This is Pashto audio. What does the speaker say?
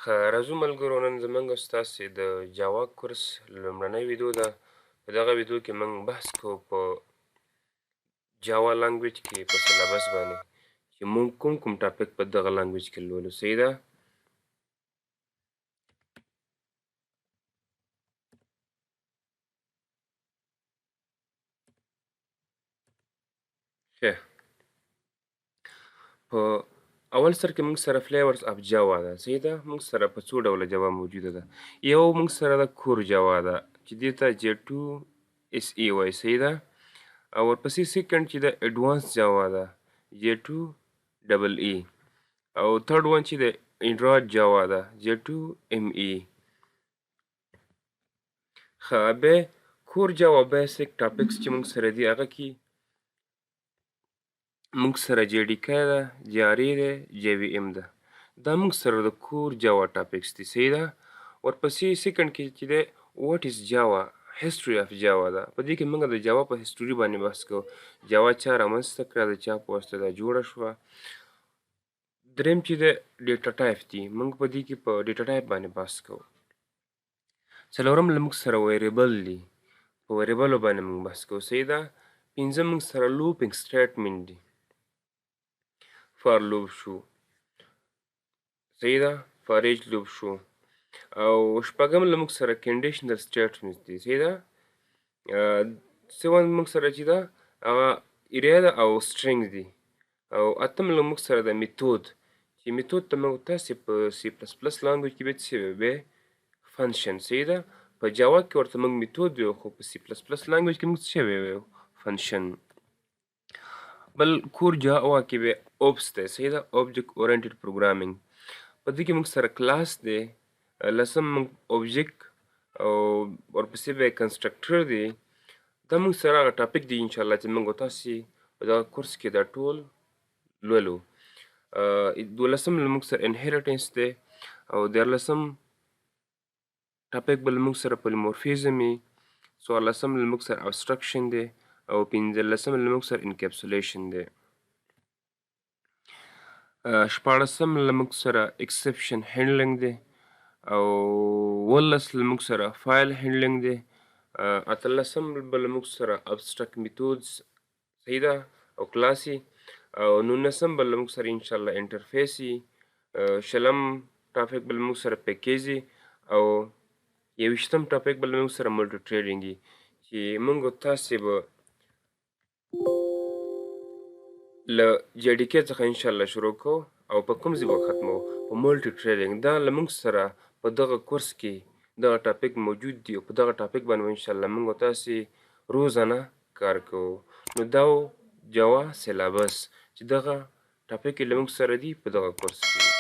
ښه راځو ملګرو نن زموږ ستاسې د جاوا کورس لومړنۍ ویډیو ده. په دغه ویډیو کې موږ بحث کوو په جاوا لانګویج کې په سیلابس باندې چې موږ کوم ټاپک په دغه لانګویج کې لولو. صحیح ده؟ ښه په اول سر کې موږ سره فلیورز اف جاوا ده. صحیح ده؟ موږ سره په څو ډوله جاوا موجوده ده. یو موږ سره د کور جاوا ده چې دې ته J2 SE وایي. صحیح ده؟ او ورپسې سیکنډ چې د اډوانس جاوا ده J2 ډبل E. او تھرډ ون چې د انډرایډ جاوا ده J2 ME. ښه بیا کور جاوا بیسک ټاپکس چې موږ سره دي هغه کې موږ سره JDK ده JRE ده JVM ده. دا موږ سره د کور جاوا ټاپکس دي. صحیح ده؟ ورپسې سیکنډ کې چې دی واټ از جاوا هسټري اف جاوا ده. په دې کې موږ د جاوا په هسټوري باندې بحث کوو. جاوا چا رامنځته کړه، د چا په واسطه دا جوړه شوه. دریم چې دی ډیټا ټایپ دي. موږ په دې کې په ډیټا ټایپ باندې بحث کوو. څلورم له موږ سره ویریبل دي. په ویریبلو باندې موږ بحث کوو. صحیح ده؟ پنځم موږ سره لوپینګ سټیټمنټ دي. فار لوپ شو. صحیح ده؟ فار ایچ لوپ شو. او شپږم له موږ سره کنډیشنل سټیټمنټ دي. صحیح ده؟ سوم موږ سره چې ده هغه ایریا ده او سټرینګ دي. او اتم له موږ سره د میتود چې میتود ته موږ تاسې په سی پلس پلس لانګویج کې به څه وی فنکشن. صحیح ده؟ په جاوا کې ورته موږ میتود ویو خو په سی پلس پلس لانګویج کې موږ څه ویو فنکشن. بل کور جاوا کې به اوبس دی. صحیح ده؟ اوبجیکټ اورینټډ پروګرامینګ. په دې کې موږ سره کلاس دی. لسم موږ اوبجیکټ او ورپسې به کنسټرکټر دی. دا موږ سره هغه ټاپک دی انشاءالله چې موږ تاسې په دغه کورس کې دا ټول لولو. دولسم له موږ سره انهیریټنس دی. او دیارلسم ټاپک به له موږ سره پولیمورفیزم وي. څوارلسم له موږ سره ابسټرکشن دی. او پنځلسم له موږ سره انکپسولیشن دی. شپاړسم له موږ سره ایکسپشن هینډلنګ دی. او اوولس له موږ سره فایل هینډلنګ دی. اتلسم به له موږ سره ابسټرکټ میتودز. صحیح ده؟ او کلاسي. او نولسم به له موږ سره انشاءالله انټرفیس وي. شلم ټاپک به له موږ سره پیکیج وي. او یویشتم ټاپک به له موږ سره ملټي ټریډینګ وي چې موږ تاسې به له JDK څخه انشاءالله شروع کوو او په کوم ځای به ختمو په ملټي ټریډینګ. دا له موږ سره په دغه کورس کې دغه ټاپک موجود دي او په دغه ټاپک باندې انشاءالله موږ تاسې روزانه کار کوو. نو دا جاوا سیلابس چې دغه ټاپک یې له موږ سره دي په دغه کورس کې.